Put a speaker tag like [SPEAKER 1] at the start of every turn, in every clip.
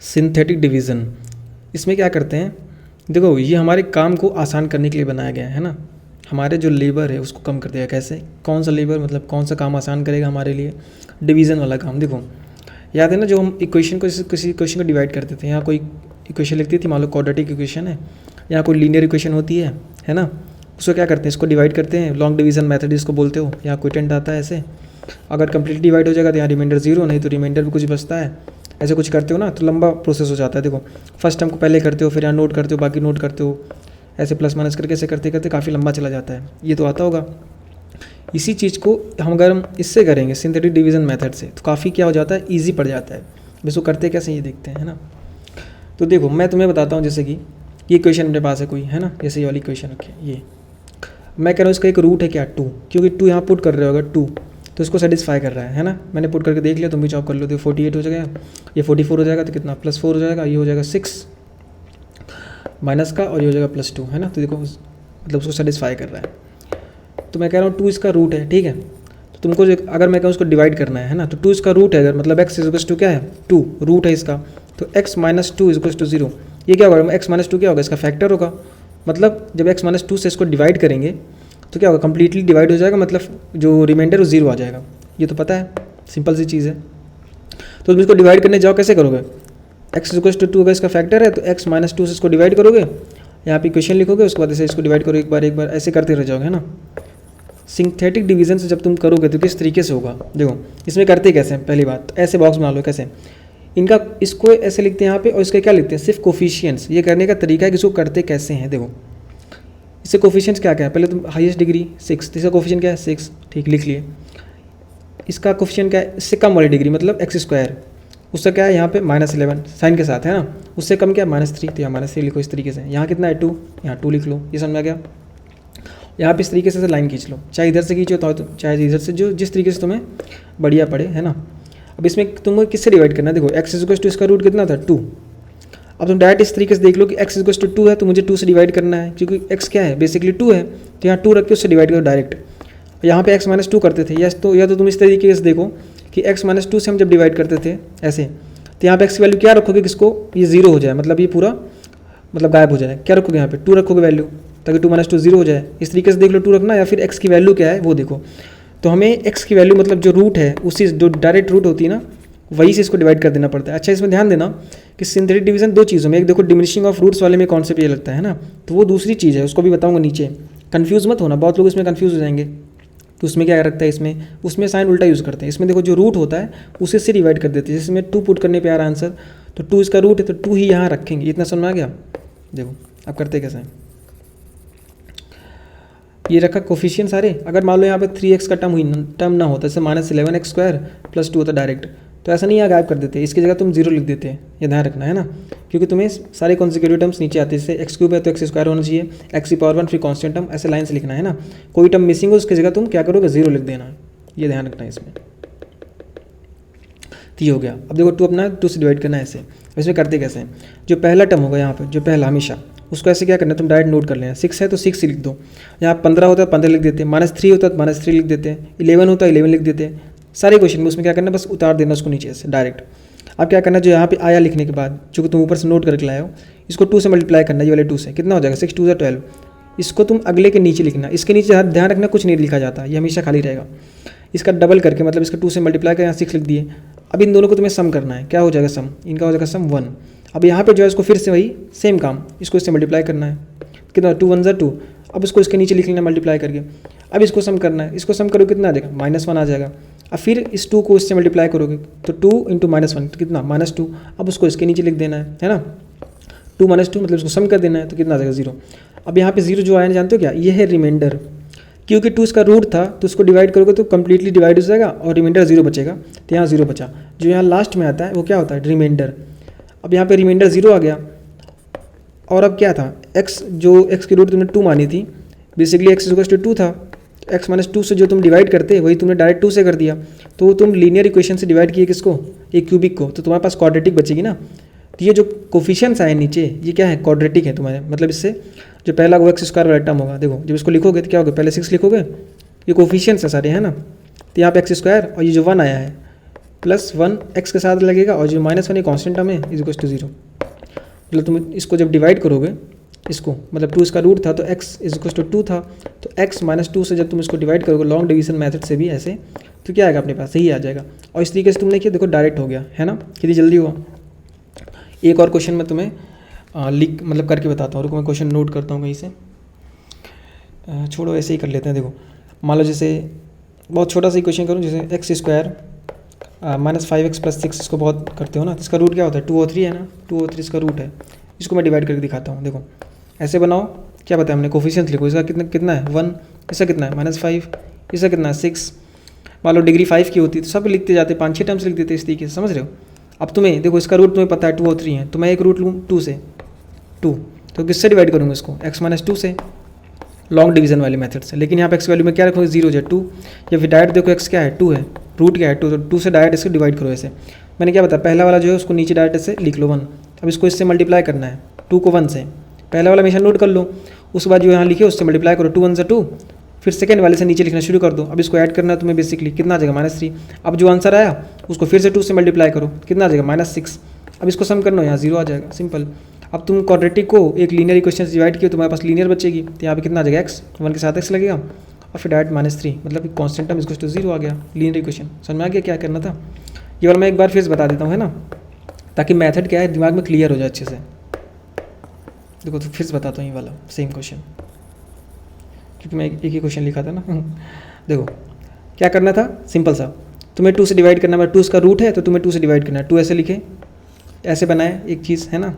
[SPEAKER 1] Synthetic division. इसमें क्या करते हैं, देखो ये हमारे काम को आसान करने के लिए बनाया गया है ना, हमारे जो लेबर है उसको कम कर देगा। कैसे, कौन सा लेबर, मतलब कौन सा काम आसान करेगा हमारे लिए, डिवीज़न वाला काम। देखो याद है ना, जो हम इक्वेशन को किसी इक्वेशन को डिवाइड करते थे, यहाँ कोई इक्वेशन लिखती थी, मान लो क्वाड्रेटिक इक्वेशन है, यहाँ कोई लीनियर इक्वेशन होती है ना, उसको क्या करते हैं, इसको डिवाइड करते हैं, लॉन्ग डिवीज़न मेथड इसको बोलते हो। यहाँ क्वोटिएंट आता है ऐसे, अगर कंप्लीट डिवाइड हो जाएगा तो यहाँ रिमाइंडर 0, नहीं तो रिमाइंडर भी कुछ बचता है। ऐसे कुछ करते हो ना तो लंबा प्रोसेस हो जाता है। देखो फर्स्ट टर्म को पहले करते हो, फिर यहाँ नोट करते हो, बाकी नोट करते हो, ऐसे प्लस माइनस करके ऐसे करते करते काफ़ी लंबा चला जाता है। ये तो आता होगा। इसी चीज़ को हम इससे करेंगे सिंथेटिक डिवीज़न मेथड से, तो काफ़ी क्या हो जाता है, ईजी पड़ जाता है। इसको करते कैसे ये देखते हैं, है ना। तो देखो मैं तुम्हें बताता हूँ, जैसे कि ये क्वेश्चन मेरे पास है कोई, है ना, जैसे ये वाली क्वेश्चन रखिए, ये मैं कह रहा हूँ इसका एक रूट है क्या 2, क्योंकि 2 यहाँ पुट कर रहे हो अगर 2 तो इसको सेटिस्फाई कर रहा है ना। मैंने पुट करके देख लिया, तुम भी चॉप कर लो, तो 48 हो जाएगा, ये 44 हो जाएगा, तो कितना +4 हो जाएगा, ये हो जाएगा 6 माइनस का, और ये हो जाएगा +2, है ना। तो देखो मतलब उसको सेटिस्फाई कर रहा है। तो मैं कह रहा हूँ 2 इसका रूट है, ठीक है। तो तुमको अगर मैं कहूँ उसको डिवाइड करना है ना, तो 2 इसका रूट है, अगर मतलब x = क्या है 2, रूट है इसका, तो x - 2 = 0। ये क्या होगा, x - 2 क्या होगा, इसका फैक्टर होगा। मतलब जब x - 2 से इसको डिवाइड करेंगे तो क्या होगा, कंप्लीटली डिवाइड हो जाएगा, मतलब जो रिमाइंडर वो 0 आ जाएगा। ये तो पता है, सिंपल सी चीज़ है। तो तुम इसको डिवाइड करने जाओ, कैसे करोगे, x = 2 अगर इसका फैक्टर है तो x - 2 से इसको डिवाइड करोगे, यहाँ पे इक्वेशन लिखोगे, उसके बाद ऐसे इसको डिवाइड करो एक बार ऐसे करते रह जाओगे, है ना। सिंथेटिक डिवीज़न से जब तुम करोगे तो किस तरीके से होगा, देखो इसमें करते कैसे हैं, पहली बात ऐसे बॉक्स बना लो, कैसे इनका, इसको ऐसे लिखते हैं यहाँ पे, और इसके क्या लिखते हैं, सिर्फ कोफिशिएंट्स। ये करने का तरीका है कि इसको करते कैसे हैं। देखो इससे कोफिशिएंट्स क्या क्या है, पहले तुम हाईएस्ट डिग्री 6, इसका कोफिशिएंट क्या है 6, ठीक लिख लिए। इसका कोफिशिएंट क्या है, इससे कम वाली डिग्री मतलब x², उससे क्या है यहाँ पे -11 साइन के साथ, है ना। उससे कम क्या है -3, तो यहाँ -3 लिखो इस तरीके से। यहाँ कितना है 2, यहाँ 2 लिख लो, ये समझ में आ गया। यहाँ पे इस तरीके से लाइन खींच लो, चाहे इधर से खींचो तो चाहे इधर से, जो जिस तरीके से तुम्हें बढ़िया पड़े, है ना। अब इसमें तुमको किससे डिवाइड करना है, देखो x = इसका रूट कितना था 2। अब तुम डायरेक्ट इस तरीके से देख लो कि x = 2 है, तो मुझे 2 से डिवाइड करना है, क्योंकि x क्या है बेसिकली 2 है, तो यहाँ 2 रख के उससे डिवाइड करो डायरेक्ट। यहाँ पे x - 2 करते थे, या तो तुम इस तरीके से देखो कि x - 2 से हम जब डिवाइड करते थे ऐसे, तो यहाँ पे x की वैल्यू क्या रखोगे, किसको, ये 0 हो जाए, मतलब ये पूरा मतलब गायब हो जाए। क्या रखोगे यहाँ पे 2 रखोगे वैल्यू, ताकि 2 - 2 0 हो जाए। इस तरीके से देख लो 2 रखना, या फिर x की वैल्यू क्या है वो देखो। तो हमें x की वैल्यू मतलब जो रूट है, उसी जो डायरेक्ट रूट होती है ना, वही से इसको डिवाइड कर देना पड़ता है। अच्छा इसमें ध्यान देना कि सिंथेटिक डिवीजन 2 चीज़ों में, एक देखो डिमिनिशिंग ऑफ रूट्स वाले में कॉन्सेप्ट ये लगता है ना, तो वो दूसरी चीज़ है, उसको भी बताऊंगा नीचे। कन्फ्यूज़ मत होना, बहुत लोग इसमें कन्फ्यूज़ हो जाएंगे। तो उसमें क्या रखता है, उसमें साइन उल्टा यूज़ करते हैं। इसमें देखो जो रूट होता है उसे से डिवाइड कर देते हैं। जैसे मैं 2 पुट करने पे आ रहा आंसर, तो 2 इसका रूट है, तो 2 ही यहाँ रखेंगे। इतना समझ में आ गया। देखो अब करते कैसे हैं, ये रखा कोफिशिएंट सारे। अगर मान लो यहाँ पे 3x का टर्म ना होता, जैसे -11x² + 2 होता डायरेक्ट, तो ऐसा नहीं यहाँ गायब कर देते, इसकी जगह तुम 0 लिख देते हैं। ये ध्यान रखना है ना, क्योंकि तुम्हें सारे कॉन्सिक्यूटिव टर्म्स नीचे आते हैं। जैसे x³ है तो x² होना चाहिए, x⁴ फिर कॉन्स्टेंट टर्म, ऐसे लाइन से लिखना है ना। कोई टर्म मिसिंग हो उसकी जगह तुम क्या करोगे 0 लिख देना, ये ध्यान रखना है इसमें। तो ये हो गया। अब देखो 2 अपना 2 से डिवाइड करना है ऐसे। इसमें करते कैसे हैं, जो पहला टर्म होगा यहाँ पर, जो पहला हमेशा, उसको ऐसे क्या करना है, तुम डायरेक्ट नोट कर लेना। 6 है तो 6 ही लिख दो, यहाँ 15 होता है 15 लिख देते हैं, -3 होता है तो -3 लिख देते हैं, 11 होता है 11 लिख देते हैं। सारे क्वेश्चन में उसमें क्या करना है, बस उतार देना उसको नीचे से डायरेक्ट। अब क्या करना है, जो यहाँ पे आया लिखने के बाद, जो कि तुम ऊपर से नोट करके लाए हो, इसको 2 से मल्टीप्लाई करना, ये वाले 2 से कितना हो जाएगा 6 × 2 = 12। इसको तुम अगले के नीचे लिखना, इसके नीचे ध्यान रखना कुछ नहीं लिखा जाता, ये हमेशा खाली रहेगा। इसका डबल करके मतलब इसका 2 से मल्टीप्लाई कर यहाँ 6 लिख दिए। अब इन दोनों को तुम्हें सम करना है, क्या हो जाएगा सम, इनका हो जाएगा सम 1। अब यहाँ पे जो है इसको फिर से वही सेम काम, इसको इससे मल्टीप्लाई करना है, कितना 2 × 1 = 2। अब इसको इसके नीचे लिख लेना मल्टीप्लाई करके। अब इसको सम करना है, इसको सम करो कितना आ जाएगा -1 आ जाएगा। अब फिर इस 2 को इससे मल्टीप्लाई करोगे तो 2 × -1 तो कितना -2। अब उसको इसके नीचे लिख देना है ना, 2 - 2 मतलब इसको सम कर देना है, तो कितना आ जाएगा 0। अब यहाँ पे 0 जो आया जानते हो क्या, ये है रिमाइंडर। क्योंकि 2 इसका रूट था तो उसको डिवाइड करोगे तो कम्प्लीटली डिवाइड हो जाएगा और रिमाइंडर 0 बचेगा, तो यहाँ 0 बचा। जो यहाँ लास्ट में आता है वो क्या होता है, रिमाइंडर। अब यहाँ पे रिमाइंडर 0 आ गया। और अब क्या था, x की रूट तुमने 2 मानी थी, बेसिकली x = 2 था, x - 2 से जो तुम डिवाइड करते वही तुमने डायरेक्ट 2 से कर दिया। तो तुम लीनियर इक्वेशन से डिवाइड किए किसको, एक क्यूबिक को, तो तुम्हारे पास क्वाड्रेटिक बचेगी ना। तो ये जो कोफिशिएंट्स आए नीचे, ये क्या है, क्वाड्रेटिक है तुम्हारे, मतलब इससे जो पहला वो x² वाला टर्म होगा। देखो जब इसको लिखोगे तो क्या होगा, पहले 6 लिखोगे, ये कोफिशिएंट्स है सारे, है ना। तो यहाँ पे x² और ये जो 1 आया है, +1 x के साथ लगेगा और जो -1 ये कॉन्स्टेंट टर्म है इज इक्वल टू 0। मतलब तुम इसको जब डिवाइड करोगे इसको, मतलब 2 इसका रूट था तो x इज इक्वल टू 2 था, तो x -2 से जब तुम इसको डिवाइड करोगे लॉन्ग डिवीजन मेथड से भी ऐसे, तो क्या आएगा अपने पास, सही आ जाएगा। और इस तरीके से तुमने किया, देखो डायरेक्ट हो गया है ना, कितनी जल्दी हुआ। एक और क्वेश्चन मैं तुम्हें लिख मतलब करके बताता हूँ, रुको मैं क्वेश्चन नोट करता हूँ कहीं से, छोड़ो ऐसे ही कर लेते हैं। देखो मान लो जैसे बहुत छोटा सा ही क्वेश्चन करूँ, जैसे x² -5x + 6 इसको बहुत करते हो ना, तो इसका रूट क्या होता है 2 और 3 है ना, 2 और 3 इसका रूट है। इसको मैं डिवाइड करके दिखाता हूँ। देखो ऐसे बनाओ, क्या बताया हमने, कोफिशिएंट लिखो, इसका कितना है 1, इसका कितना है -5, इसका कितना है 6। मान लो डिग्री 5 की होती तो सब लिखते जाते, 5-6 टर्म्स लिख देते इस तरीके से, समझ रहे हो। अब तुम्हें देखो इसका रूट तुम्हें पता है 2 और 3 है, तो मैं एक रूट लूँ 2 से, 2 तो किससे डिवाइड करूँगा इसको, x - 2 से, लॉन्ग डिवीजन वाले मेथड से। लेकिन यहाँ पे x वैल्यू में क्या रखोगे 0 या 2, या फिर डायरेक्ट देखो x क्या है 2 है, रूट क्या है 2, तो 2 से डायरेक्ट इसको डिवाइड करो। ऐसे मैंने क्या बताया, पहला वाला जो है उसको नीचे डायरेक्ट ऐसे लिख लो 1, अब इसको इससे मल्टीप्लाई करना है 2 को 1 से, पहला वाला हमेशा नोट कर लो, उसके बाद जो यहाँ लिखे उससे मल्टीप्लाई करो 2 × 1 = 2, फिर सेकंड वाले से नीचे लिखना शुरू कर दो। अब इसको ऐड करना है तुम्हें, बेसिकली कितना आ जाएगा -3। अब जो आंसर आया उसको फिर से 2 से मल्टीप्लाई करो, कितना आ जाएगा -6। अब इसको सम करना हो, यहाँ 0 आ जाएगा, सिंपल। अब तुम क्वाड्रेटिक को एक लीनियर इक्वेशन से डिवाइड किया, तुम्हारे पास लीनियर बचेगी, तो यहाँ पे कितना आ जाएगा x, 1 के साथ x लगेगा और फिर डायरेक्ट -3, मतलब कॉन्स्टेंट टर्म इक्वल टू 0 आ गया, लीनियर इक्वेशन। समझ में आ गया क्या करना था। ये वाला मैं एक बार फिर से बता देता हूँ, है ना, ताकि मेथड क्या है दिमाग में क्लियर हो जाए अच्छे से। देखो तो फिर से बताता हूँ ये वाला सेम क्वेश्चन, क्योंकि मैं एक ही क्वेश्चन लिखा था ना। देखो क्या करना था, सिंपल सा, तुम्हें 2 से डिवाइड करना है, 2 इसका रूट है तो तुम्हें 2 से डिवाइड करना है। 2 ऐसे लिखे, ऐसे बनाए एक चीज़, है ना,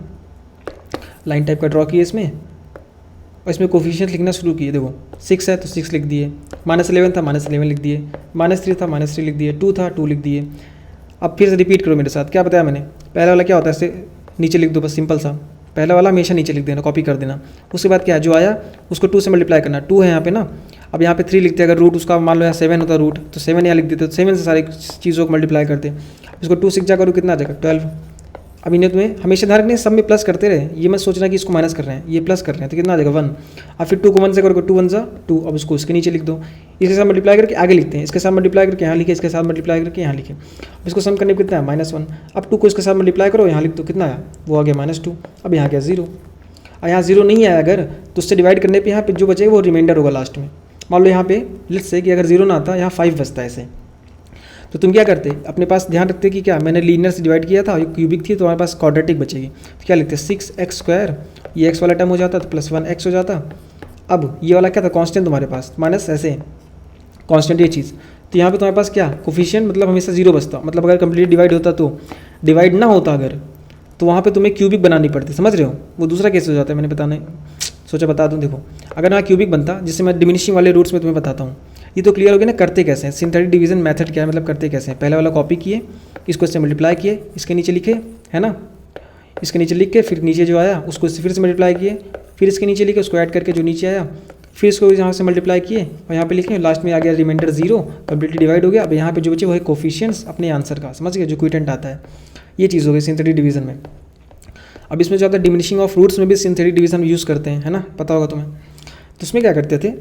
[SPEAKER 1] लाइन टाइप का ड्रॉ किए इसमें, और इसमें कोफिशिएंट लिखना शुरू किए। देखो 6 है तो 6 लिख दिए, -11 था -11 लिख दिए, -3 था -3 लिख दिए, 2 था 2 लिख दिए। अब फिर से रिपीट करो मेरे साथ, क्या बताया मैंने, पहला वाला क्या होता है, ऐसे नीचे लिख दो बस, सिंपल सा, पहला वाला हमेशा नीचे लिख देना, कॉपी कर देना। उसके बाद क्या है, जो आया उसको 2 से मल्टीप्लाई करना, 2 है यहाँ पे ना, अब यहाँ पे 3 लिखते हैं, अगर रूट उसका मान लो यहाँ 7 होता रूट, तो 7 यहाँ लिख देते, तो 7 से सारी चीज़ों को मल्टीप्लाई करते। इसको 2 से जा करो, कितना आ जाएगा 12। अब इन्हें तुम्हें हमेशा ध्यान रखना सब में प्लस करते रहे, ये मत सोचना कि इसको माइनस कर रहे हैं, ये प्लस कर रहे हैं, तो कितना आ जाएगा 1। अब फिर 2 को 1 से करोगे, 2 × 1 = 2, अब उसको इसके नीचे लिख दो, इसके साथ मल्टीप्लाई करके आगे लिखते हैं, इसके साथ मल्टीप्लाई करके यहाँ लिखे, इसके साथ मल्टीप्लाई करके यहाँ लिखे। अब इसको सम करने पर कितना है -1। अब 2 को इसके साथ मल्टीप्लाई करो, यहाँ लिख दो, कितना आया, वो आ गया -2। अब यहाँ गया 0, और यहाँ 0 नहीं आया अगर, तो उससे डिवाइड करने पर यहाँ पे जो बचेगा वो रिमाइंडर होगा लास्ट में। मान लो यहाँ पे लेट्स से कि अगर 0 ना आता, यहाँ 5 बचता है ऐसे, तो तुम क्या करते, अपने पास ध्यान रखते कि क्या मैंने लीनियर से डिवाइड किया था, क्यूबिक थी तो हमारे पास क्वाड्रेटिक बचेगी, तो क्या लिखते 6x², ये x वाला टर्म हो जाता तो +1x हो जाता। अब ये वाला क्या था, कांस्टेंट तुम्हारे पास, माइनस ऐसे कांस्टेंट ये चीज़, तो यहाँ पे तुम्हारे पास क्या कोफिशिएंट, मतलब हमेशा 0 बचता, मतलब अगर कंप्लीट डिवाइड होता तो, डिवाइड ना होता अगर, तो वहाँ पे तुम्हें क्यूबिक बनानी पड़ती, समझ रहे हो, वो दूसरा केस हो जाता है। मैंने सोचा बता दूँ। देखो अगर यहाँ क्यूबिक बनता, जिससे मैं डिमिनिशिंग वाले रूट्स में तुम्हें बताता हूँ, ये तो क्लियर हो गया ना, करते कैसे हैं, सिंथेटिक डिवीजन मेथड क्या है, मतलब करते कैसे हैं। पहले वाला कॉपी किए, इसको इससे मल्टीप्लाई किए, इसके नीचे लिखे, है ना, इसके नीचे लिख के फिर नीचे जो आया उसको इससे फिर से मल्टीप्लाई किए, फिर इसके नीचे लिखे, उसको ऐड करके जो नीचे आया फिर इसको यहाँ से मल्टीप्लाई किए और यहाँ पे लिखे, लास्ट में आ गया रिमाइंडर 0, कंप्लीटली डिवाइड हो गया। अब यहाँ पे जो बचे वो है कोफिशिएंट्स अपने आंसर का, समझ गए, जो क्विटेंट आता है, ये चीज़ हो गई सिंथेटिक डिवीजन में। अब इसमें जो आता है डिमिनिशिंग ऑफ रूट्स में भी सिंथेटिक डिवीजन यूज़ करते हैं, है ना, पता होगा तुम्हें। तो उसमें क्या करते थे,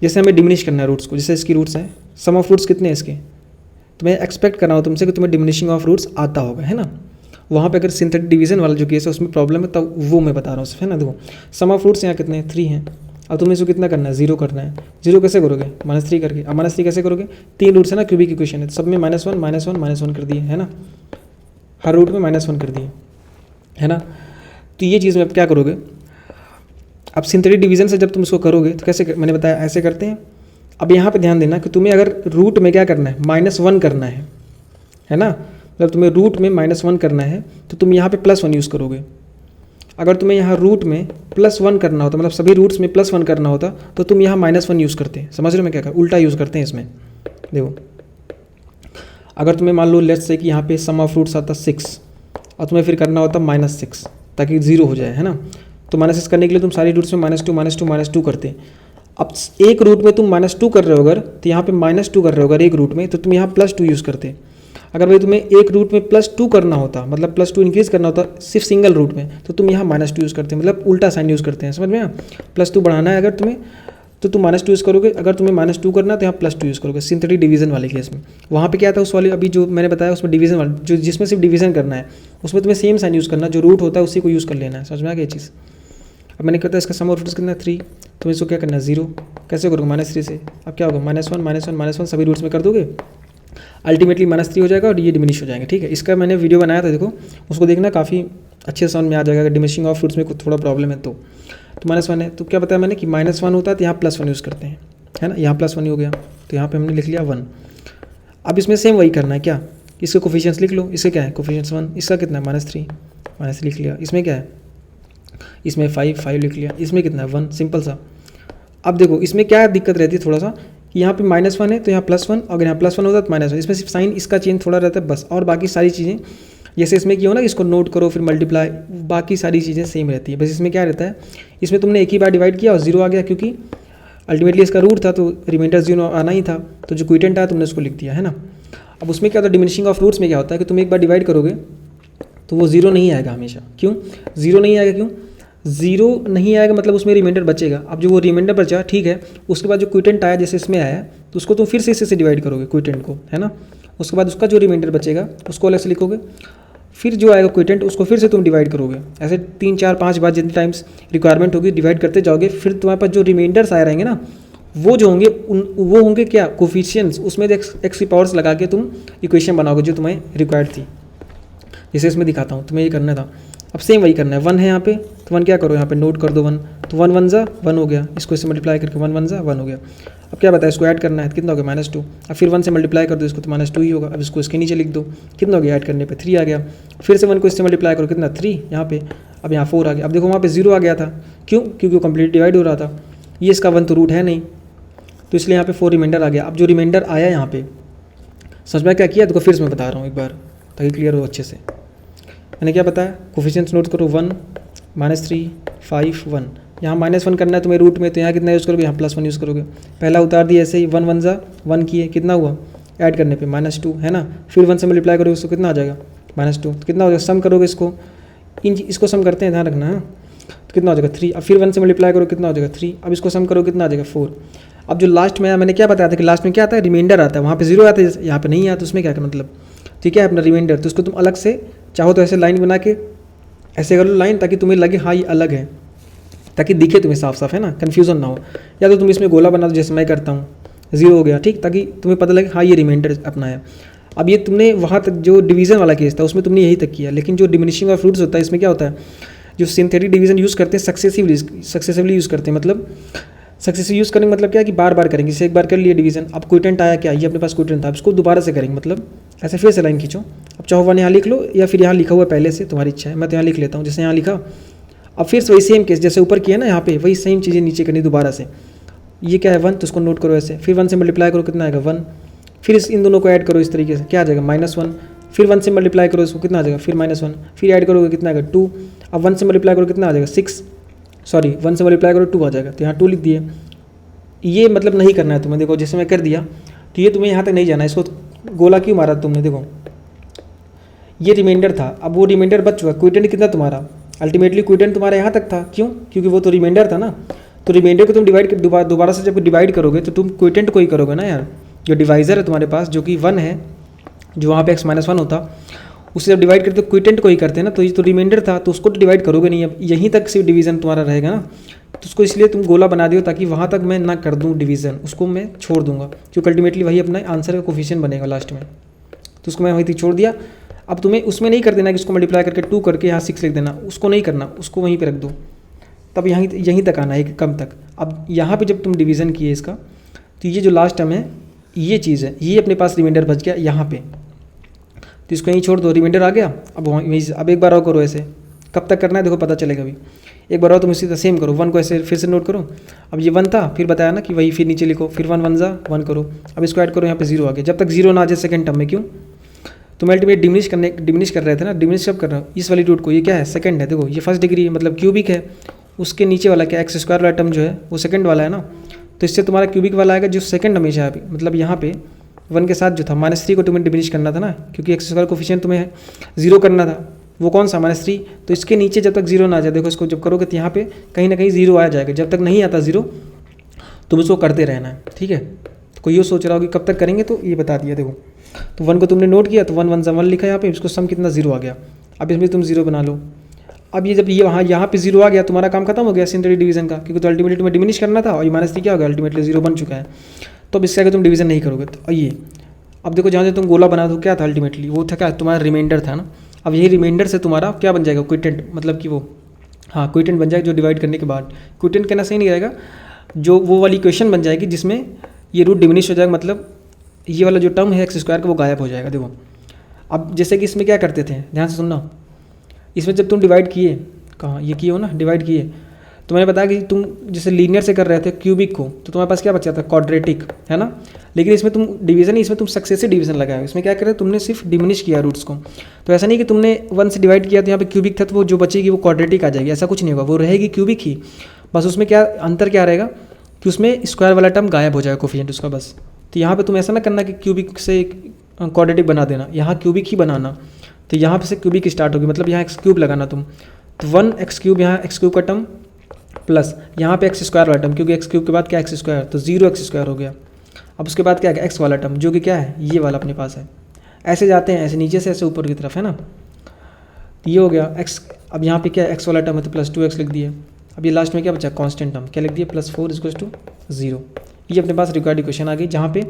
[SPEAKER 1] जैसे हमें डिमिनिश करना है रूट्स को, जैसे इसकी रूट्स हैं, सम ऑफ रूट्स कितने हैं इसके, तुम्हें एक्सपेक्ट करना हो तुमसे कि तुम्हें डिमिनिशिंग ऑफ रूट्स आता होगा, है ना। वहाँ पे अगर सिंथेटिक डिवीजन वाला जो केस है उसमें प्रॉब्लम है, तब वो मैं बता रहा हूँ, है ना। देखो सम ऑफ रूट्स यहाँ कितने हैं, 3 हैं, अब तुम्हें इसको कितना करना है, 0 करना है। 0 कैसे करोगे, -3 करके। अब -3 कैसे करोगे, 3 रूट्स है ना, क्यूबिक इक्वेशन है, सब में -1 -1 -1 कर दिए, है ना, हर रूट में -1 कर दिए, है ना। तो ये चीज़ में अब क्या करोगे, अब सिंथेटिक डिवीजन से जब तुम इसको करोगे तो कैसे मैंने बताया ऐसे करते हैं। अब यहाँ पे ध्यान देना कि तुम्हें अगर रूट में क्या करना है, -1 करना है ना, मतलब तुम्हें रूट में -1 करना है तो तुम यहाँ पे +1 यूज़ करोगे। अगर तुम्हें यहाँ रूट में +1 करना होता, मतलब सभी रूट्स में +1 करना होता, तो तुम यहाँ -1 यूज़ करते। समझ रहे हो मैं क्या कर, उल्टा यूज़ करते हैं इसमें। देखो अगर तुम्हें मान लो लेट्स से कि यहाँ पे सम ऑफ रूट्स आता 6 और तुम्हें फिर करना होता -6 ताकि 0 हो जाए, है ना। तो -6 करने के लिए तुम सारी रूट्स में -2 करते। अब एक रूट में तुम -2 कर रहे हो अगर, तो यहाँ पे -2 कर रहे हो अगर एक रूट में, तो तुम यहाँ +2 यूज़ करते। अगर भाई तुम्हें एक रूट में +2 करना होता, मतलब +2 इंक्रीज़ करना होता सिर्फ सिंगल रूट में, तो तुम यहाँ -2 यूज़ करते, मतलब उल्टा साइन यूज़ करते हैं। समझ में, +2 बढ़ाना है अगर तुम्हें तो तुम -2 यूज़ करोगे। अगर तुम्हें -2 करना है तो यहाँ +2 यूज़ करोगे सिंथेटिक डिवीजन वाले केस में। वहाँ पे क्या था उस वाले अभी जो मैंने बताया उसमें डिवीजन वाला जो जिसमें सिर्फ डिवीजन करना है उसमें तुम्हें सेम साइन यूज़ करना, जो रूट होता है उसी को यूज़ कर लेना है। समझ में आ गया चीज़। अब मैंने कहता है इसका सम ऑफ रूट्स कितना 3, तुम्हें इसको क्या करना है 0। कैसे करोगे -3 से, अब क्या होगा -1 सभी रूट्स में कर दोगे, अल्टीमेटली -3 हो जाएगा और ये डिमिनिश हो जाएंगे। ठीक है, इसका मैंने वीडियो बनाया था, देखो उसको देखना, काफ़ी अच्छे समझ में आ जाएगा। अगर डिमिनिशिंग ऑफ रूट्स में कुछ थोड़ा प्रॉब्लम है तो -1 है तो क्या बताया मैंने कि -1 होता है तो यहाँ +1 यूज़ करते हैं, है ना। यहाँ +1 हो गया तो यहाँ पे हमने लिख लिया 1। अब इसमें सेम वही करना है क्या, इसके कोफिशिएंट्स लिख लो। इससे क्या है कोफिशिएंट्स 1, इसका कितना है -3 लिख लिया। इसमें क्या है, इसमें 5 लिख लिया। इसमें कितना है 1, सिंपल सा। अब देखो इसमें क्या दिक्कत रहती है थोड़ा सा कि यहाँ पे -1 है तो यहाँ +1, अगर यहाँ +1 होता है तो -1, इसमें सिर्फ साइन इसका चेंज थोड़ा रहता है बस, और बाकी सारी चीज़ें जैसे इसमें किया हो ना, इसको नोट करो फिर मल्टीप्लाई, बाकी सारी चीज़ें सेम रहती है। बस इसमें क्या रहता है, इसमें तुमने एक ही बार डिवाइड किया और 0 आ गया, क्योंकि अल्टीमेटली इसका रूट था तो रिमाइंडर 0 आना ही था, तो जो क्विटेंट आया तुमने उसको लिख दिया, है ना। अब उसमें क्या होता है, डिमिनिशिंग ऑफ रूट्स में क्या होता है कि तुम एक बार डिवाइड करोगे तो वो 0 नहीं आएगा हमेशा। क्यों 0 नहीं आएगा, क्यों 0 नहीं आएगा मतलब उसमें रिमाइंडर बचेगा। अब जो वो रिमाइंडर बचा ठीक है, उसके बाद जो क्विटेंट आया जैसे इसमें आया तो उसको तुम फिर से इससे डिवाइड करोगे क्विटेंट को, है ना। उसके बाद उसका जो रिमाइंडर बचेगा उसको अलग से लिखोगे, फिर जो आएगा क्विटेंट उसको फिर से तुम डिवाइड करोगे। ऐसे 3 4 5 बार जितनी टाइम्स रिक्वायरमेंट होगी डिवाइड करते जाओगे। फिर तुम्हारे पास जो रिमाइंडर्स आए रहेंगे ना वो जो होंगे वो होंगे क्या कोफिशिएंट्स, उसमें एक्स की पावर्स लगा के तुम इक्वेशन बनाओगे जो तुम्हें रिक्वायर्ड थी। जैसे इसमें दिखाता हूँ, तुम्हें ये करना था। अब सेम वही करना है, 1 है यहाँ पे तो 1 क्या करो यहाँ पे नोट कर दो 1, तो 1 1 ज़ा 1 हो गया, इसको इससे मल्टीप्लाई करके 1 1 ज़ा 1 हो गया। अब क्या बताया इसको ऐड करना है, कितना हो गया -2। अब फिर 1 से मल्टीप्लाई कर दो इसको तो -2 ही होगा। अब इसको इसके नीचे लिख दो, कितना हो गया ऐड करने पे 3 आ गया। फिर से 1 को इससे मल्टीप्लाई करो, कितना 3 यहाँ पे, अब यहाँ 4 आ गया। अब देखो वहाँ पे 0 आ गया था, क्यों, क्योंकि वो कंप्लीट डिवाइड हो रहा था। ये इसका 1 तो रूट है नहीं, तो इसलिए यहाँ पे 4 रिमाइंडर आ गया। अब जो रिमाइंडर आया यहाँ पे समझ में क्या किया, देखो फिर से मैं बता रहा हूँ एक बार ताकि क्लियर हो अच्छे से। मैंने क्या बताया, कोफिशिएंट्स नोट करो 1 -3 5 1। यहाँ -1 करना है तुम्हें रूट में, तो यहाँ कितना यूज़ करोगे, यहाँ +1 यूज़ करोगे। पहला उतार दिया ऐसे ही 1 1 ज़ा 1 किए, कितना हुआ ऐड करने पे -2, है ना। फिर 1 से मल्टीप्लाई करोगे उसको कितना आ जाएगा -2, तो कितना हो जाएगा सम करोगे इसको, इसको सम करते हैं ध्यान रखना है, तो कितना हो जाएगा 3। अब फिर 1 से मल्टीप्लाई करो कितना हो जाएगा 3। अब इसको सम करो कितना आ जाएगा 4। अब जो लास्ट में मैंने क्या बताया था कि लास्ट में क्या आता है रिमाइंडर आता है, वहाँ पे 0 आता है यहाँ पे नहीं आता, तो उसमें क्या का मतलब ठीक है अपना रिमाइंडर, तो उसको तुम अलग से चाहो तो ऐसे लाइन बना के ऐसे कर लो लाइन, ताकि तुम्हें लगे हाँ ये अलग है, ताकि दिखे तुम्हें साफ साफ, है ना, कन्फ्यूजन ना हो। या तो तुम इसमें गोला बना दो जैसे मैं करता हूँ, 0 हो गया ठीक, ताकि तुम्हें पता लगे हाँ ये रिमाइंडर अपना है। अब ये तुमने वहाँ तक जो डिवीज़न वाला केस था उसमें तुमने यही तक किया, लेकिन जो डिमिनिशिंग ऑफ रूट्स होता है इसमें क्या होता है, जो सिंथेटिक डिवीजन यूज़ करते हैं सक्सेसिवली यूज़ करते हैं। मतलब सक्सेसिव यूज़ करेंगे मतलब क्या कि बार बार करेंगे, जैसे एक बार कर लिया डिवीजन, अब क्विटेंट आया क्या, ये अपने पास क्विटेंट था, अब इसको दोबारा से करेंगे, मतलब ऐसे फिर से लाइन खींचो। अब चाहो 1 यहाँ लिख लो या फिर यहाँ लिखा हुआ पहले से, तुम्हारी इच्छा है, मैं तो यहाँ लिख लेता हूँ जैसे यहाँ लिखा। अब फिर से वही सेम केस जैसे ऊपर किया ना, यहाँ पे वही सेम चीज़ें नीचे करनी दोबारा से। ये क्या है 1, तो उसको नोट करो ऐसे, फिर 1 से मल्टीप्लाई करो कितना आएगा 1, फिर इन दोनों को ऐड करो इस तरीके से, क्या आ जाएगा -1, फिर 1 से मल्टीप्लाई करो इसको कितना आ जाएगा फिर -1, फिर ऐड करोगे कितना आएगा 2। अब 1 से मल्टीप्लाई करो कितना आ जाएगा 6, सॉरी 1 से मल्टीप्लाई करो 2 आ जाएगा, तो यहाँ 2 लिख दिए। ये मतलब नहीं करना है तुम्हें, देखो जैसे मैं कर दिया तो ये तुम्हें यहाँ तक नहीं जाना है, इसको गोला क्यों मारा तुमने, देखो ये रिमाइंडर था, अब वो रिमाइंडर बच चुका, क्विटेंट कितना तुम्हारा, अल्टीमेटली क्विटेंट तुम्हारा यहाँ तक था, क्यों, क्योंकि वो तो रिमाइंडर था ना। तो रिमाइंडर को तुम डिवाइड दोबारा से जब डिवाइड करोगे तो तुम क्विटेंट को ही करोगे ना यार, जो डिवाइजर है तुम्हारे पास जो कि 1 है, जो वहाँ पे x-1 होता उससे जब डिवाइड करते तो क्विटेंट को ही करते हैं ना, तो ये तो रिमाइंडर था तो उसको तो डिवाइड करोगे नहीं, अब यहीं तक सिर्फ डिवीजन तुम्हारा रहेगा ना, तो उसको इसलिए तुम गोला बना दियो ताकि वहाँ तक मैं ना कर दूँ डिवीजन, उसको मैं छोड़ दूंगा, क्योंकि अल्टीमेटली वही अपना आंसर का कोफिशिएंट बनेगा लास्ट में, तो उसको मैं वहीं तक छोड़ दिया। अब तुम्हें उसमें नहीं कर देना कि उसको मल्टीप्लाई करके 2 करके यहाँ 6 लिख देना, उसको नहीं करना, उसको वहीं पर रख दो, तब यहीं तक आना है कम तक। अब यहाँ पर जब तुम डिवीज़न किए इसका, तो ये जो लास्ट टर्म है ये चीज़ है, ये अपने पास रिमाइंडर बच गया यहाँ पे, तो इसको यहीं छोड़ दो, रिमाइंडर आ गया। अब वहीं से अब एक बार और करो ऐसे, कब तक करना है देखो पता चलेगा अभी। एक बार और तुम इसी तरह सेम करो, 1 को ऐसे फिर से नोट करो, अब ये 1 था फिर बताया ना कि वही फिर नीचे लिखो, फिर 1 1 ज़ा 1 करो, अब इसको ऐड करो यहाँ पे 0 आ गया, जब तक 0 ना आ जाए सेकंड टर्म में, क्यों, तुम अल्टीमेट डिमिनिश कर रहे थे ना, डिमिनिश कब कर रहे हो इस वाली रूट को, ये क्या है सेकंड है, देखो ये फर्स्ट डिग्री है मतलब क्यूबिक है, उसके नीचे वाला क्या x² वाला टर्म जो है वो सेकंड वाला है ना, तो इससे तुम्हारा क्यूबिक वाला आएगा जो सेकंड हमेशा है, मतलब यहाँ पे 1 के साथ जो था -3 को तुम्हें डिमिनिश करना था ना, क्योंकि x² कोफिशिएंट तुम्हें 0 करना था, वो कौन सा -3, तो इसके नीचे जब तक 0 ना आ जाए, देखो इसको जब करोगे तो यहाँ पे कहीं ना कहीं 0 आ जाएगा, जब तक नहीं आता 0 तुम इसको करते रहना है, ठीक है। तो कोई ये सोच रहा हो कि कब तक करेंगे, तो ये बता दिया देखो। तो 1 को तुमने नोट किया तो 1 1 1 लिखा यहाँ पे, इसको सम कितना 0 आ गया। अब इसमें तुम 0 बना लो। अब ये जब ये यहाँ पे 0 आ गया, तुम्हारा काम खत्म हो गया सिंथेटिक डिवीजन का, क्योंकि तो अल्टीमेटली तुम्हें डिमिनिश करना था और ये -3 क्या हो गया, अल्टीमेटली 0 बन चुका है। तो अब इससे आगे तुम डिवीजन नहीं करोगे। तो ये अब देखो जहाँ से तुम गोला बना दो क्या था अल्टीमेटली, वो था क्या, तुम्हारा रिमाइंडर था ना। अब यही रिमाइंडर से तुम्हारा क्या बन जाएगा, क्विटेंट, मतलब कि वो हाँ क्विटेंट बन जाएगा, जो डिवाइड करने के बाद, क्विटेंट कहना सही नहीं रहेगा, जो वो वाली इक्वेशन बन जाएगी जिसमें ये रूट डिमिनिश हो जाएगा, मतलब ये वाला जो टर्म है x² का वो गायब हो जाएगा। देखो अब जैसे कि इसमें क्या करते थे, ध्यान से सुनना, इसमें जब तुम डिवाइड किए, कहाँ ये किए हो ना, डिवाइड किए, तो मैंने बताया कि तुम जैसे लीनियर से कर रहे थे क्यूबिक को, तो तुम्हारे पास क्या बचा था, क्वाड्रेटिक, है ना। लेकिन इसमें तुम डिवीजन, इसमें तुम सक्सेसिव डिवीजन लगाया, इसमें क्या करे, तुमने सिर्फ डिमिनिश किया रूट्स को। तो ऐसा नहीं कि तुमने 1 से डिवाइड किया तो यहाँ पे क्यूबिक था तो वो जो बचेगी वो क्वाड्रेटिक आ जाएगी, ऐसा कुछ नहीं होगा, वो रहेगी क्यूबिक ही। बस उसमें क्या अंतर क्या रहेगा कि उसमें स्क्वायर वाला टर्म गायब हो जाएगा, कोफिशिएंट उसका बस। तो यहाँ पे तुम ऐसा ना करना कि क्यूबिक से क्वाड्रेटिक बना देना, यहाँ क्यूबिक ही बनाना। तो यहाँ पे से क्यूबिक स्टार्ट होगी, मतलब यहाँ x³ लगाना तुम, तो 1x³ यहाँ x³ का टर्म प्लस यहाँ पे x² वाला टर्म, क्योंकि x³ के बाद क्या x², तो 0x² हो गया। अब उसके बाद क्या है, x वाला टर्म, जो कि क्या है, ये वाला अपने पास है। ऐसे जाते हैं, ऐसे नीचे से ऐसे ऊपर की तरफ, है ना। तो ये हो गया x। अब यहाँ पे क्या है, x वाला टर्म है तो +2x लिख दिए। अब ये लास्ट में क्या बचा, कांस्टेंट टर्म, क्या लिख दिया, +4 = 0। ये अपने पास रिक्वायर्ड इक्वेशन आ गई, जहाँ पे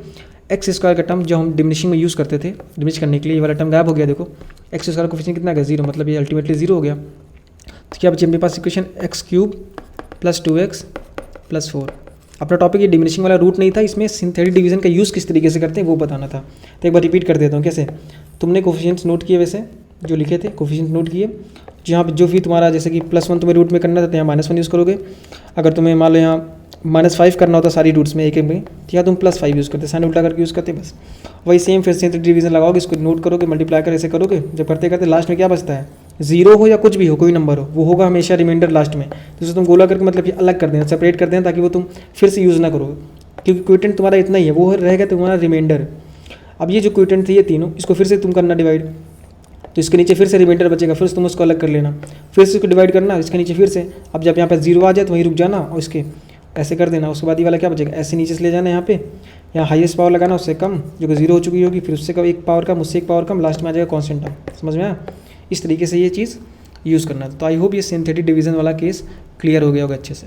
[SPEAKER 1] x² का टर्म जो हम डिमिनिशिंग में यूज़ करते थे, डिमिनिश करने के लिए, ये वाला टर्म गायब हो गया। देखो x² कोफिशिएंट कितना गया, 0, मतलब ये अल्टीमेटली 0 हो गया। तो क्या बची अपने पास इक्वेशन, x³ + 2x + 4। अपना टॉपिक ये डिमिनिशिंग वाला रूट नहीं था, इसमें सिंथेटिक डिवीजन का यूज़ किस तरीके से करते हैं वो बताना था। तो एक बार रिपीट कर देता हूँ कैसे। तुमने कोफिशिएंट्स नोट किए, वैसे जो लिखे थे कोफिशिएंट नोट किए, जहाँ पे जो भी तुम्हारा जैसे कि +1 तुम्हें रूट में करना था तो यहाँ -1 यूज़ करोगे। अगर तुम्हें मान लो यहाँ -5 करना होता सारी रूट्स में एक एक में, तो यहाँ तुम +5 यूज़ करते, साइन उल्टा करके यूज़ करते बस। वही सेम फिर सिंथेटिक डिवीजन लगाओगे, इसको नोट करोगे, मल्टीप्लाई कर ऐसे करोगे, जब करते करते लास्ट में क्या बचता है, 0 हो या कुछ भी हो, कोई नंबर हो, वो होगा हमेशा रिमाइंडर लास्ट में। तो उसे तुम गोला करके मतलब कि अलग कर देना, सेपरेट कर देना, ताकि वो तुम फिर से यूज़ ना करो, क्योंकि क्विटेंट तुम्हारा इतना ही है, वो रहेगा तुम्हारा रिमाइंडर। अब ये जो क्विटेंट थे ये तीनों, इसको फिर से तुम करना डिवाइड, तो इसके नीचे फिर से रिमाइंडर बचेगा, फिर से तुम उसको अलग कर लेना, फिर से इसको डिवाइड करना, इसके नीचे फिर से। अब जब यहाँ पे 0 आ जाए तो वहीं रुक जाना और इसके ऐसे कर देना। उसके बाद ये वाला क्या बचेगा, ऐसे नीचे से ले जाना, यहाँ पे यहाँ हाईएस्ट पावर लगाना, उससे कम जो कि 0 हो चुकी होगी, फिर उससे कम 1 पावर कम, उससे 1 पावर कम, लास्ट में आ जाएगा कांस्टेंट टर्म। समझ में आया, इस तरीके से ये चीज़ यूज़ करना है। तो आई होप ये सिंथेटिक डिवीजन वाला केस क्लियर हो गया होगा अच्छे से।